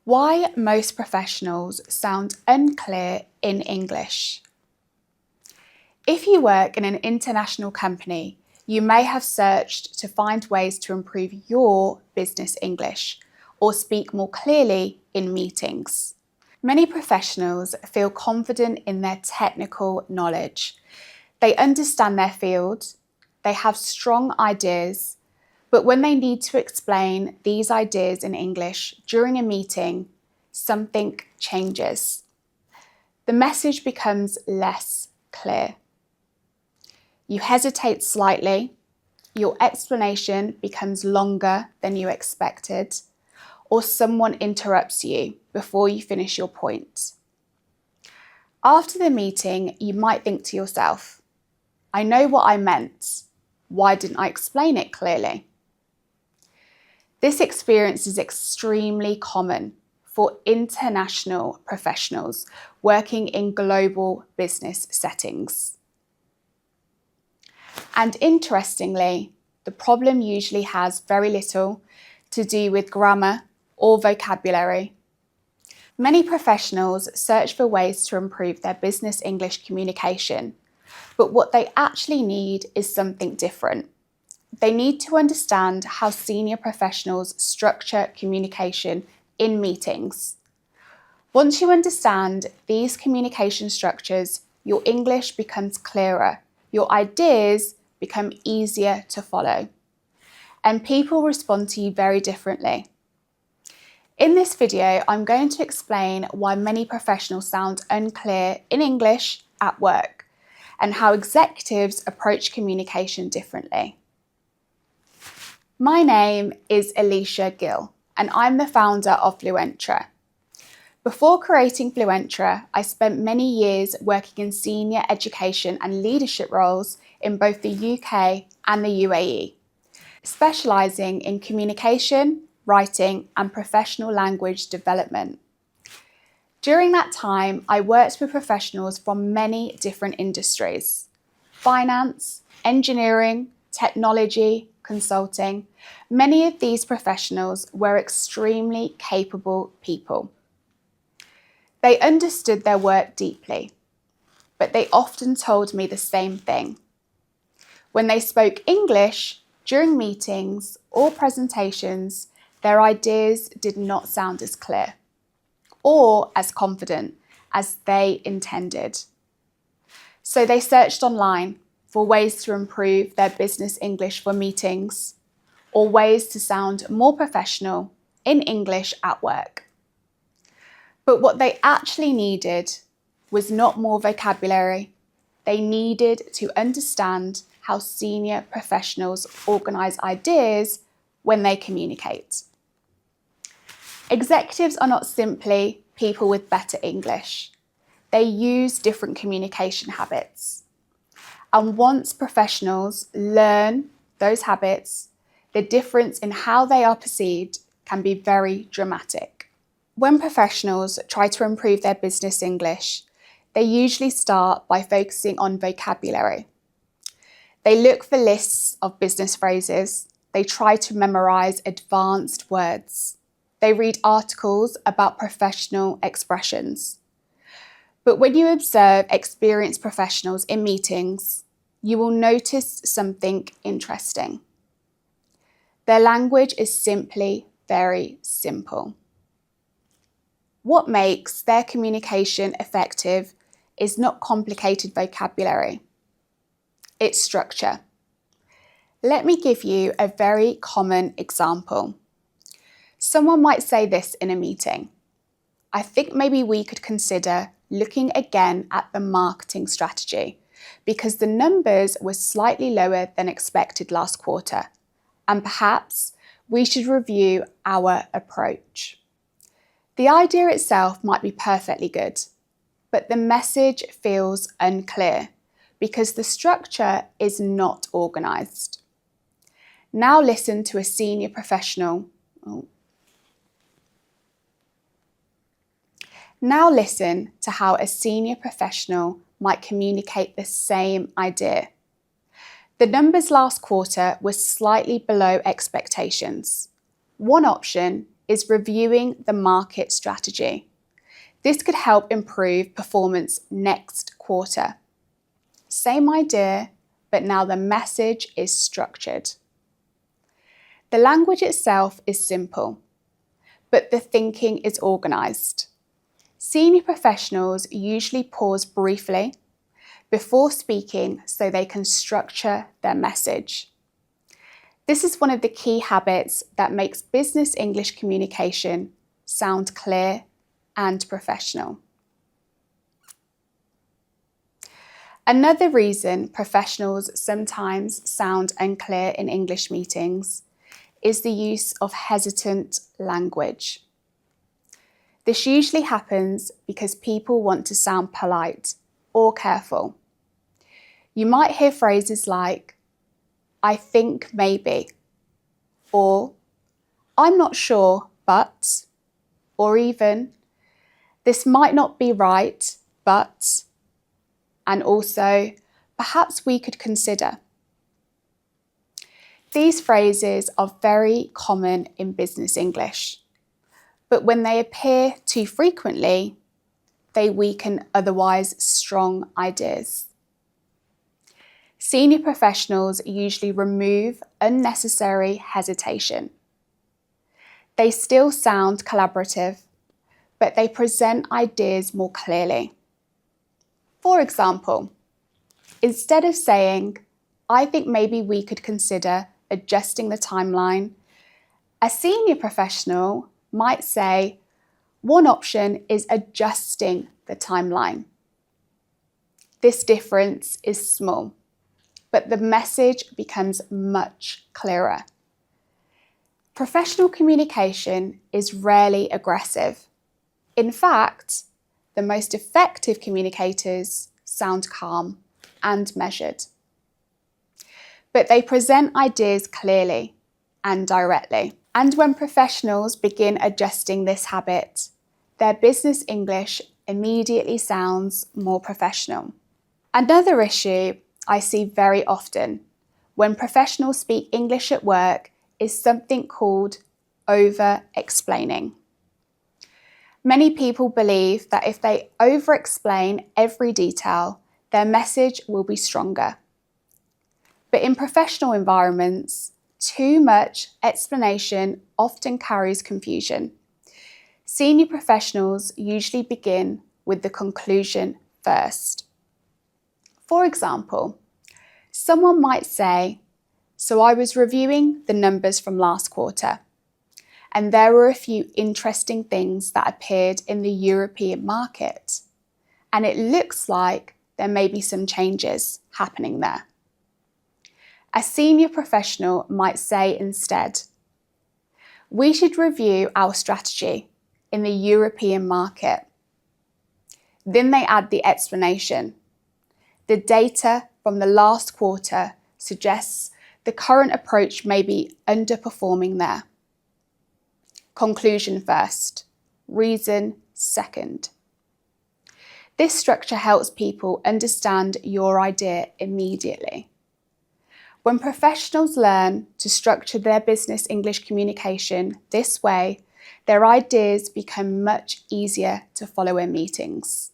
Why most professionals sound unclear in English. If you work in an international company, you may have searched to find ways to improve your business English or speak more clearly in meetings. Many professionals feel confident in their technical knowledge. They understand their field, they have strong ideas, but when they need to explain these ideas in English during a meeting, something changes. The message becomes less clear. You hesitate slightly, your explanation becomes longer than you expected, or someone interrupts you before you finish your point. After the meeting, you might think to yourself, I know what I meant. Why didn't I explain it clearly? This experience is extremely common for international professionals working in global business settings. And interestingly, the problem usually has very little to do with grammar or vocabulary. Many professionals search for ways to improve their business English communication, but what they actually need is something different. They need to understand how senior professionals structure communication in meetings. Once you understand these communication structures, your English becomes clearer, your ideas become easier to follow, and people respond to you very differently. In this video, I'm going to explain why many professionals sound unclear in English at work and how executives approach communication differently. My name is Alicia Gill, and I'm the founder of Fluentra. Before creating Fluentra, I spent many years working in senior education and leadership roles in both the UK and the UAE, specialising in communication, writing, and professional language development. During that time, I worked with professionals from many different industries: finance, engineering, technology, consulting. Many of these professionals were extremely capable people. They understood their work deeply, but they often told me the same thing. When they spoke English during meetings or presentations, their ideas did not sound as clear or as confident as they intended. So they searched online for ways to improve their business English for meetings, or ways to sound more professional in English at work. But what they actually needed was not more vocabulary. They needed to understand how senior professionals organise ideas when they communicate. Executives are not simply people with better English. They use different communication habits. And once professionals learn those habits, the difference in how they are perceived can be very dramatic. When professionals try to improve their business English, they usually start by focusing on vocabulary. They look for lists of business phrases. They try to memorise advanced words. They read articles about professional expressions. But when you observe experienced professionals in meetings, you will notice something interesting. Their language is simply very simple. What makes their communication effective is not complicated vocabulary. It's structure. Let me give you a very common example. Someone might say this in a meeting: I think maybe we could consider looking again at the marketing strategy because the numbers were slightly lower than expected last quarter, and perhaps we should review our approach. The idea itself might be perfectly good, but the message feels unclear because the structure is not organised. Now listen to a senior professional. Now listen to how a senior professional might communicate the same idea. The numbers last quarter were slightly below expectations. One option is reviewing the market strategy. This could help improve performance next quarter. Same idea, but now the message is structured. The language itself is simple, but the thinking is organised. Senior professionals usually pause briefly before speaking so they can structure their message. This is one of the key habits that makes business English communication sound clear and professional. Another reason professionals sometimes sound unclear in English meetings is the use of hesitant language. This usually happens because people want to sound polite or careful. You might hear phrases like, "I think maybe," or "I'm not sure, but," or even, "This might not be right, but," and also, "Perhaps we could consider." These phrases are very common in business English, but when they appear too frequently, they weaken otherwise strong ideas. Senior professionals usually remove unnecessary hesitation. They still sound collaborative, but they present ideas more clearly. For example, instead of saying, "I think maybe we could consider adjusting the timeline," a senior professional might say, "One option is adjusting the timeline." This difference is small, but the message becomes much clearer. Professional communication is rarely aggressive. In fact, the most effective communicators sound calm and measured. But they present ideas clearly and directly. And when professionals begin adjusting this habit, their business English immediately sounds more professional. Another issue I see very often when professionals speak English at work is something called over-explaining. Many people believe that if they over-explain every detail, their message will be stronger. But in professional environments, too much explanation often carries confusion. Senior professionals usually begin with the conclusion first. For example, someone might say, "So I was reviewing the numbers from last quarter, and there were a few interesting things that appeared in the European market, and it looks like there may be some changes happening there." A senior professional might say instead, "We should review our strategy in the European market." Then they add the explanation. "The data from the last quarter suggests the current approach may be underperforming there." Conclusion first, reason second. This structure helps people understand your idea immediately. When professionals learn to structure their business English communication this way, their ideas become much easier to follow in meetings.